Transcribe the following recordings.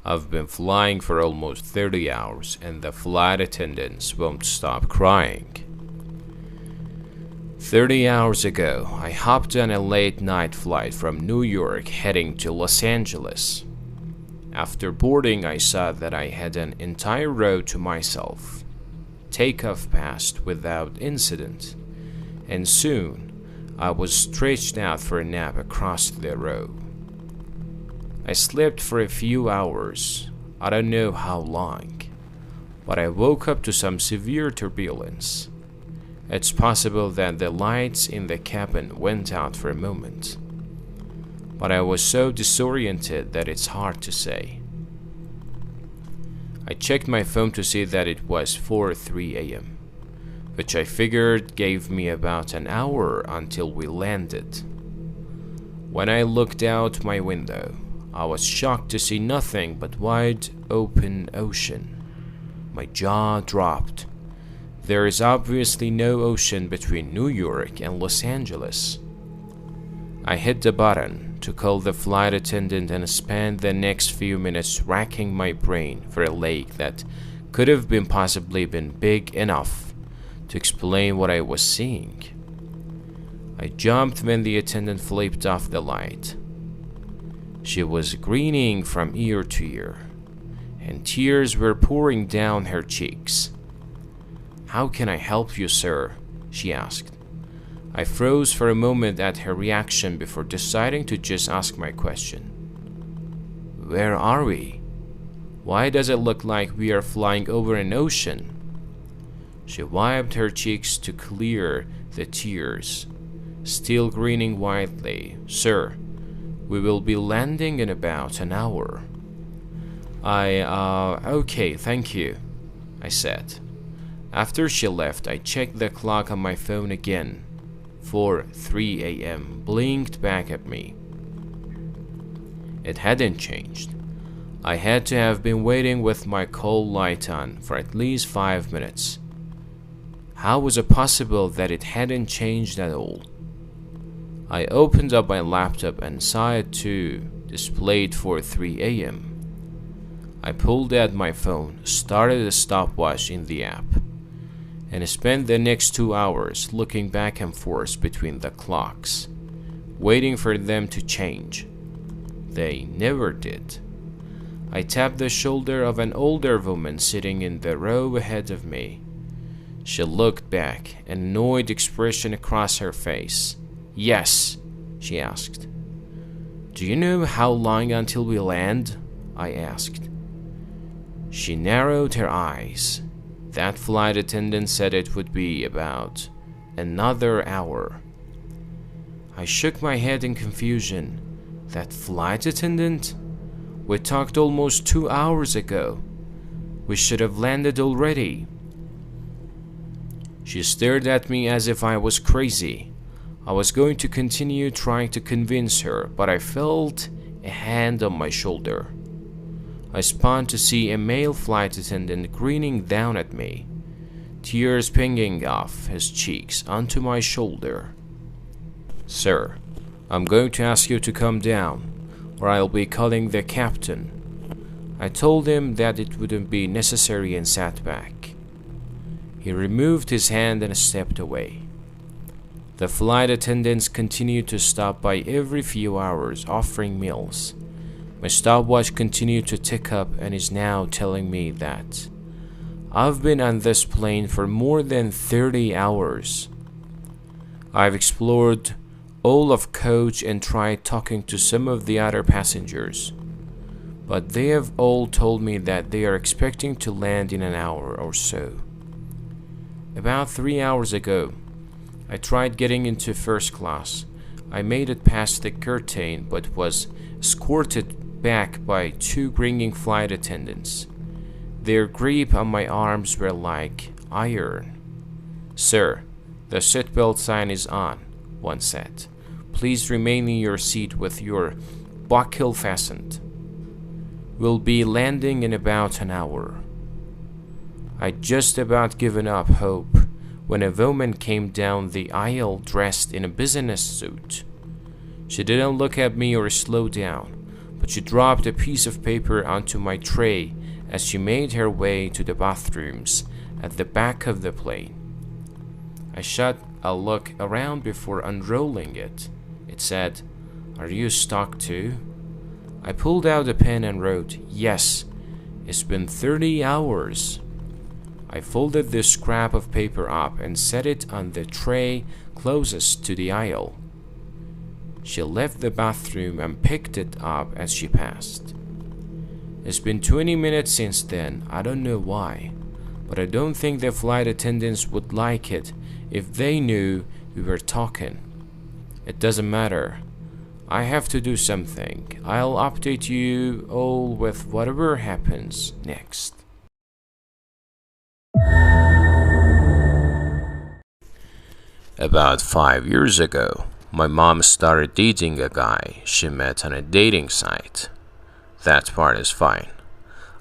I've been flying for almost 30 hours and the flight attendants won't stop crying. 30 hours ago, I hopped on a late-night flight from New York heading to Los Angeles. After boarding, I saw that I had an entire row to myself. Takeoff passed without incident, and soon I was stretched out for a nap across the row. I slept for a few hours, I don't know how long, but I woke up to some severe turbulence. It's possible that the lights in the cabin went out for a moment, but I was so disoriented that it's hard to say. I checked my phone to see that it was 4:03 a.m., which I figured gave me about an hour until we landed. When I looked out my window, I was shocked to see nothing but wide open ocean. My jaw dropped. There is obviously no ocean between New York and Los Angeles. I hit the button to call the flight attendant and spent the next few minutes racking my brain for a lake that could have been possibly been big enough to explain what I was seeing. I jumped when the attendant flipped off the light. She was grinning from ear to ear, and tears were pouring down her cheeks. "How can I help you, sir?" she asked. I froze for a moment at her reaction before deciding to just ask my question. "Where are we? Why does it look like we are flying over an ocean?" She wiped her cheeks to clear the tears, still grinning widely. "Sir, we will be landing in about an hour." Okay, thank you," I said. After she left, I checked the clock on my phone again. 4:03 a.m. blinked back at me. It hadn't changed. I had to have been waiting with my cold light on for at least 5 minutes. How was it possible that it hadn't changed at all? I opened up my laptop and saw it too, displayed 4:03 a.m. I pulled out my phone, started a stopwatch in the app, and spent the next 2 hours looking back and forth between the clocks, waiting for them to change. They never did. I tapped the shoulder of an older woman sitting in the row ahead of me. She looked back, an annoyed expression across her face. "Yes," she asked. "Do you know how long until we land?" I asked. She narrowed her eyes. That flight attendant said it would be about another hour. I shook my head in confusion. That flight attendant? We talked almost 2 hours ago. We should have landed already. She stared at me as if I was crazy. I was going to continue trying to convince her, but I felt a hand on my shoulder. I spun to see a male flight attendant grinning down at me, tears pinging off his cheeks onto my shoulder. "Sir, I'm going to ask you to come down, or I'll be calling the captain." I told him that it wouldn't be necessary and sat back. He removed his hand and stepped away. The flight attendants continued to stop by every few hours, offering meals. My stopwatch continued to tick up and is now telling me that I've been on this plane for more than 30 hours. I've explored all of coach and tried talking to some of the other passengers, but they have all told me that they are expecting to land in an hour or so. About 3 hours ago, I tried getting into first class. I made it past the curtain but was escorted back by 2 grinning flight attendants. Their grip on my arms were like iron. "Sir, the seatbelt sign is on," one said. "Please remain in your seat with your buckle fastened. We'll be landing in about an hour." I'd just about given up hope when a woman came down the aisle dressed in a business suit. She didn't look at me or slow down, but she dropped a piece of paper onto my tray as she made her way to the bathrooms at the back of the plane. I shot a look around before unrolling it. It said, "Are you stuck too?" I pulled out a pen and wrote, "Yes, it's been 30 hours. I folded this scrap of paper up and set it on the tray closest to the aisle. She left the bathroom and picked it up as she passed. It's been 20 minutes since then. I don't know why, but I don't think the flight attendants would like it if they knew we were talking. It doesn't matter. I have to do something. I'll update you all with whatever happens next." About 5 years ago, my mom started dating a guy she met on a dating site. That part is fine.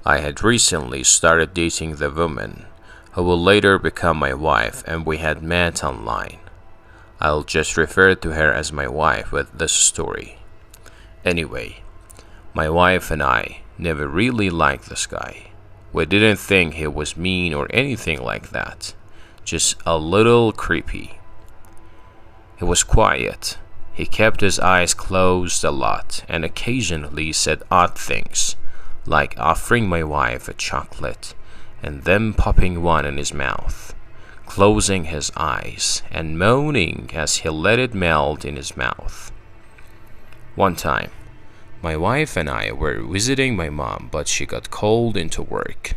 I had recently started dating the woman who will later become my wife, and we had met online. I'll just refer to her as my wife with this story. Anyway, my wife and I never really liked this guy. We didn't think he was mean or anything like that, just a little creepy. He was quiet. He kept his eyes closed a lot and occasionally said odd things, like offering my wife a chocolate and then popping one in his mouth, closing his eyes and moaning as he let it melt in his mouth. One time, my wife and I were visiting my mom, but she got called into work.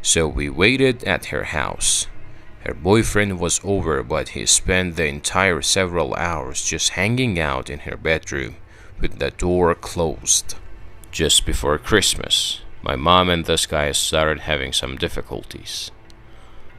So we waited at her house. Her boyfriend was over, but he spent the entire several hours just hanging out in her bedroom with the door closed. Just before Christmas, my mom and this guy started having some difficulties.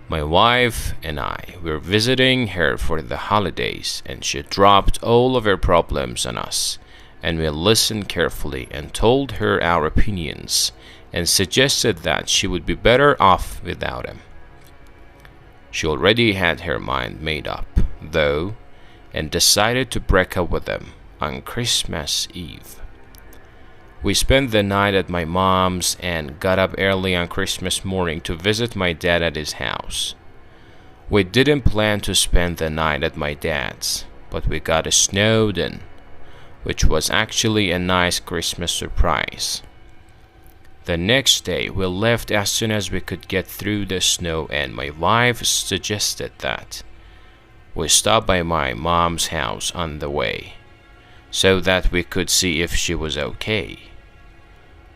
My wife and I were visiting her for the holidays, and she dropped all of her problems on us, and we listened carefully and told her our opinions and suggested that she would be better off without him. She already had her mind made up, though, and decided to break up with him on Christmas Eve. We spent the night at my mom's and got up early on Christmas morning to visit my dad at his house. We didn't plan to spend the night at my dad's, but we got snowed in, which was actually a nice Christmas surprise. The next day, we left as soon as we could get through the snow, and my wife suggested that we stop by my mom's house on the way, so that we could see if she was okay.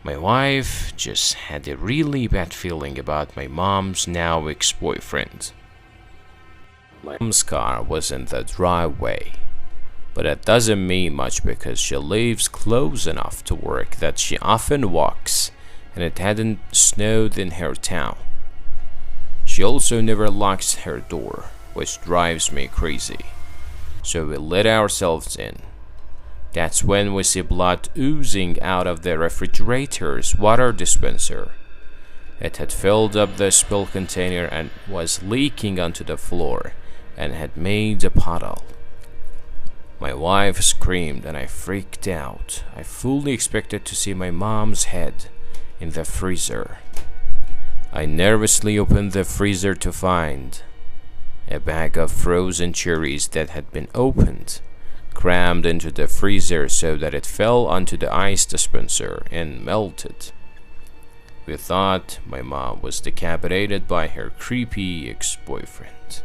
My wife just had a really bad feeling about my mom's now ex-boyfriend. My mom's car was in the driveway, but it doesn't mean much because she lives close enough to work that she often walks, and it hadn't snowed in her town. She also never locks her door, which drives me crazy. So we let ourselves in. That's when we see blood oozing out of the refrigerator's water dispenser. It had filled up the spill container and was leaking onto the floor and had made a puddle. My wife screamed and I freaked out. I fully expected to see my mom's head in the freezer. I nervously opened the freezer to find a bag of frozen cherries that had been opened, crammed into the freezer so that it fell onto the ice dispenser and melted. We thought my mom was decapitated by her creepy ex-boyfriend.